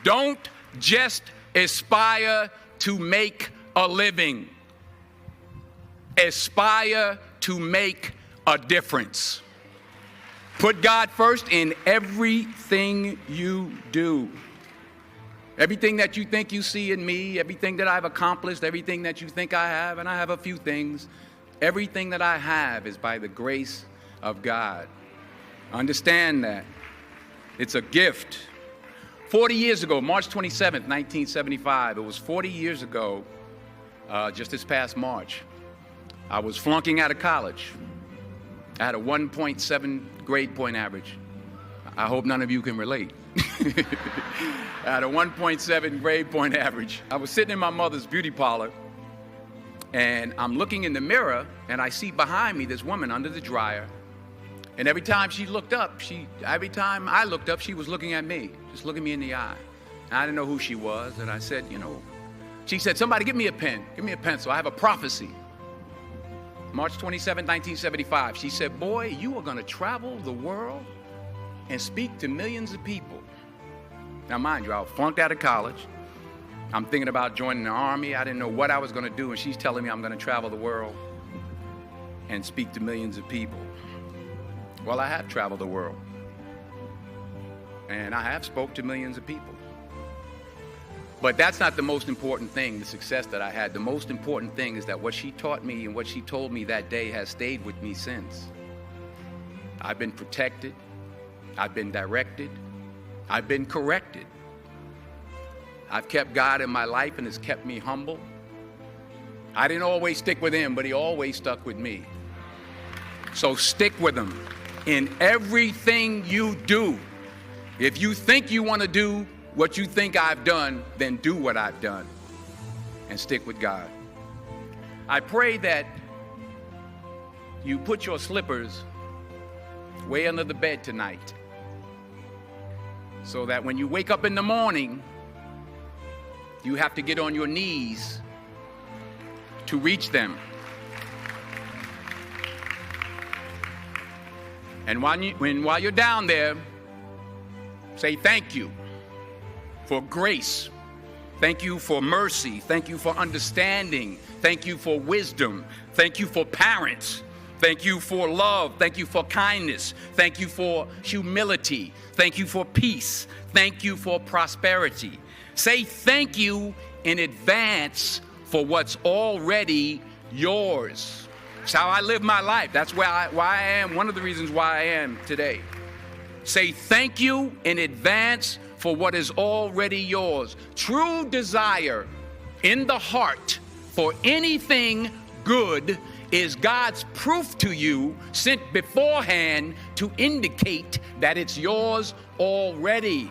Don't just aspire to make a living. Aspire to make a difference. Put God first in everything you do. Everything that you think you see in me, everything that I've accomplished, everything that you think I have, and I have a few things, everything that I have is by the grace of God. Understand that. It's a gift. 40 years ago, March 27th, 1975, it was 40 years ago, just this past March, I was flunking out of college. I had a 1.7 grade point average. I hope none of you can relate. I had a 1.7 grade point average. I was sitting in my mother's beauty parlor, and I'm looking in the mirror, and I see behind me this woman under the dryer. And every time she looked up, every time I looked up, she was looking at me, just looking me in the eye. And I didn't know who she was, and I said, she said, somebody give me a pen, give me a pencil, I have a prophecy. March 27, 1975, she said, boy, you are gonna travel the world and speak to millions of people. Now mind you, I was flunked out of college. I'm thinking about joining the army. I didn't know what I was gonna do, and she's telling me I'm gonna travel the world and speak to millions of people. Well, I have traveled the world, and I have spoke to millions of people. But that's not the most important thing, the success that I had. The most important thing is that what she taught me and what she told me that day has stayed with me since. I've been protected, I've been directed, I've been corrected. I've kept God in my life, and it's kept me humble. I didn't always stick with him, but he always stuck with me. So stick with him in everything you do. If you think you want to do what you think I've done, then do what I've done and stick with God. I pray that you put your slippers way under the bed tonight, so that when you wake up in the morning, you have to get on your knees to reach them. And while you're down there, say thank you for grace. Thank you for mercy. Thank you for understanding. Thank you for wisdom. Thank you for parents. Thank you for love. Thank you for kindness. Thank you for humility. Thank you for peace. Thank you for prosperity. Say thank you in advance for what's already yours. It's how I live my life. That's why I am, one of the reasons why I am today. Say thank you in advance for what is already yours. True desire in the heart for anything good is God's proof to you, sent beforehand to indicate that it's yours already.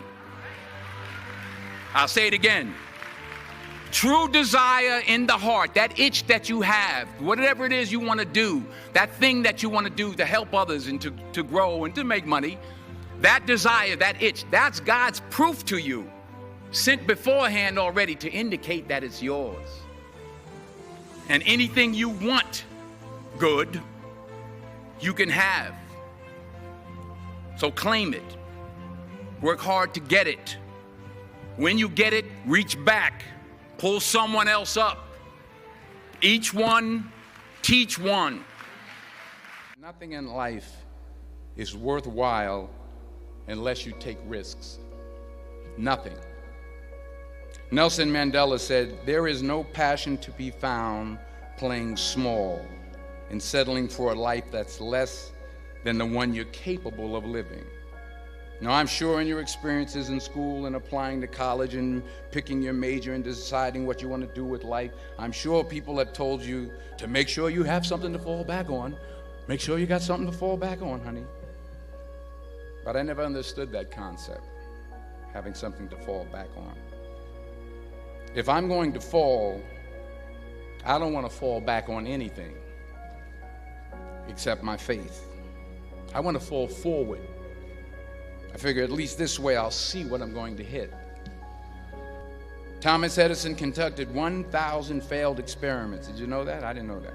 I'll say it again. True desire in the heart, that itch that you have, whatever it is you want to do, that thing that you want to do to help others and to grow and to make money, that desire, that itch, that's God's proof to you, sent beforehand already to indicate that it's yours. And anything you want good, you can have. So claim it. Work hard to get it. When you get it, reach back. Pull someone else up. Each one, teach one. Nothing in life is worthwhile unless you take risks. Nothing. Nelson Mandela said, there is no passion to be found playing small and settling for a life that's less than the one you're capable of living. Now, I'm sure in your experiences in school and applying to college and picking your major and deciding what you want to do with life, I'm sure people have told you to make sure you have something to fall back on. Make sure you got something to fall back on, honey. But I never understood that concept, having something to fall back on. If I'm going to fall, I don't want to fall back on anything except my faith. I want to fall forward. I figure at least this way I'll see what I'm going to hit. Thomas Edison conducted 1,000 failed experiments. Did you know that? I didn't know that.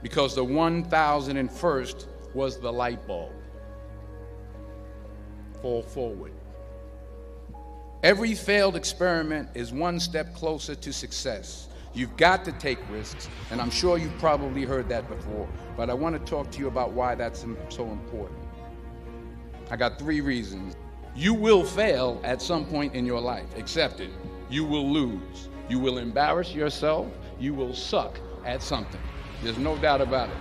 Because the 1,001st was the light bulb. Fall forward. Every failed experiment is one step closer to success. You've got to take risks, and I'm sure you've probably heard that before, but I want to talk to you about why that's so important. I got 3 reasons. You will fail at some point in your life. Accept it. You will lose. You will embarrass yourself. You will suck at something. There's no doubt about it.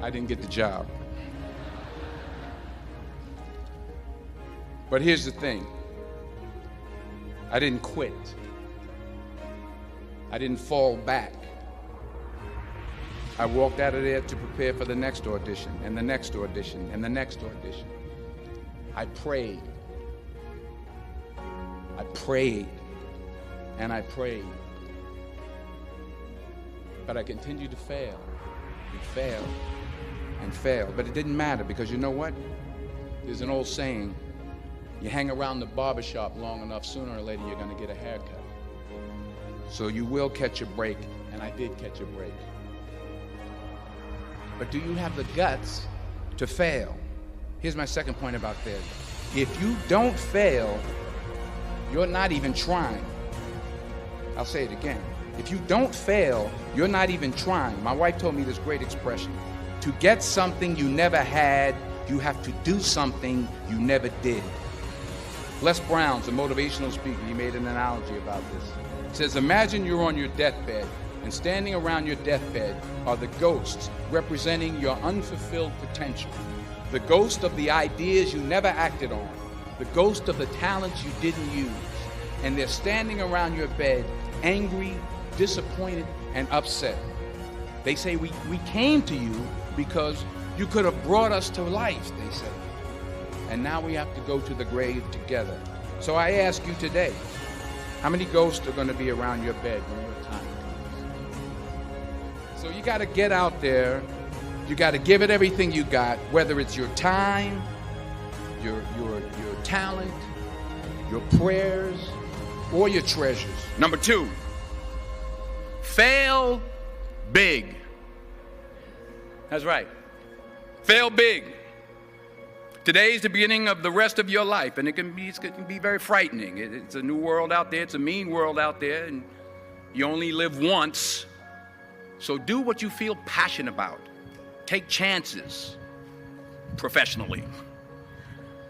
I didn't get the job. But here's the thing. I didn't quit. I didn't fall back. I walked out of there to prepare for the next audition, and the next audition, and the next audition. I prayed. I prayed. And I prayed. But I continued to fail. And fail. And fail. But it didn't matter, because you know what? There's an old saying, you hang around the barbershop long enough, sooner or later you're going to get a haircut. So you will catch a break, and I did catch a break. But do you have the guts to fail? Here's my second point about failure. If you don't fail, you're not even trying. I'll say it again. If you don't fail, you're not even trying. My wife told me this great expression. To get something you never had, you have to do something you never did. Les Brown's a motivational speaker. He made an analogy about this. He says, imagine you're on your deathbed, and standing around your deathbed are the ghosts representing your unfulfilled potential. The ghost of the ideas you never acted on. The ghost of the talents you didn't use. And they're standing around your bed, angry, disappointed, and upset. They say, we came to you because you could have brought us to life, they say. And now we have to go to the grave together. So I ask you today, how many ghosts are going to be around your bed when your time comes? So you got to get out there. You got to give it everything you got, whether it's your time, your talent, your prayers, or your treasures. Number 2, fail big. That's right. Fail big. Today is the beginning of the rest of your life, and it can be very frightening. It's a new world out there. It's a mean world out there, and you only live once. So do what you feel passionate about. Take chances professionally.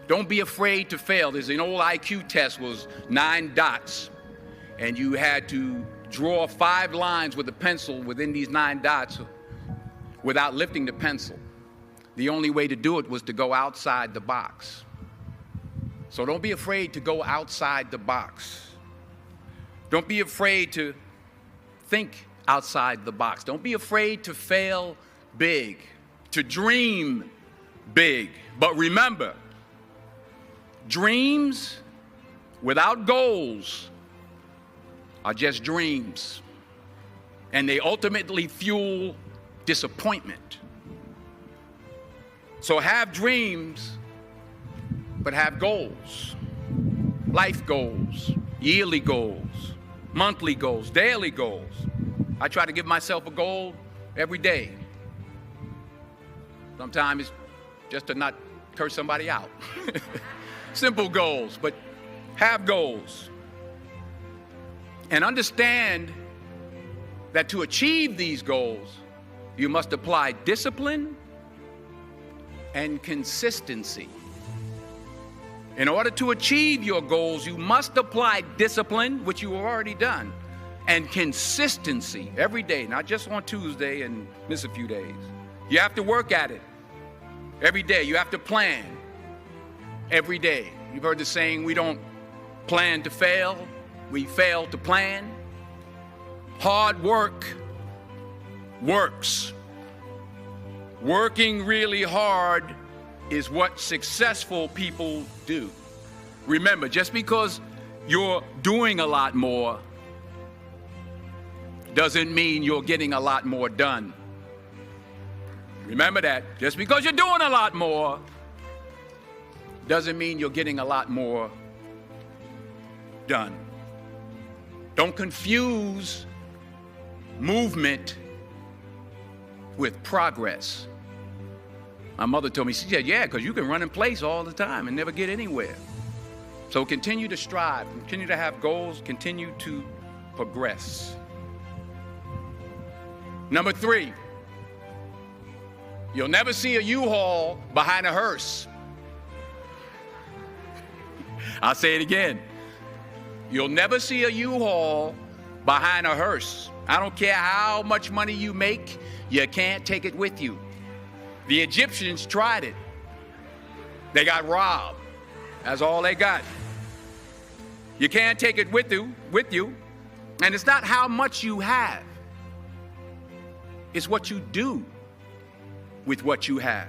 Don't be afraid to fail. There's an old IQ test, was 9 dots, and you had to draw 5 lines with a pencil within these 9 dots without lifting the pencil. The only way to do it was to go outside the box. So don't be afraid to go outside the box. Don't be afraid to think outside the box. Don't be afraid to fail big, to dream big. But remember, dreams without goals are just dreams, and they ultimately fuel disappointment. So have dreams, but have goals. Life goals, yearly goals, monthly goals, daily goals. I try to give myself a goal every day. Sometimes it's just to not curse somebody out. Simple goals, but have goals. And understand that to achieve these goals, you must apply discipline and consistency. In order to achieve your goals, you must apply discipline, which you have already done, and consistency every day, not just on Tuesday and miss a few days. You have to work at it every day. You have to plan every day. You've heard the saying, we don't plan to fail, we fail to plan. Hard work works. Working really hard is what successful people do. Remember, just because you're doing a lot more doesn't mean you're getting a lot more done. Remember that. Just because you're doing a lot more doesn't mean you're getting a lot more done. Don't confuse movement with progress. My mother told me, she said, yeah, because you can run in place all the time and never get anywhere. So continue to strive, continue to have goals, continue to progress. Number 3, you'll never see a U-Haul behind a hearse. I'll say it again. You'll never see a U-Haul behind a hearse. I don't care how much money you make, you can't take it with you. The Egyptians tried it. They got robbed. That's all they got. You can't take it with you. And it's not how much you have. It's what you do with what you have.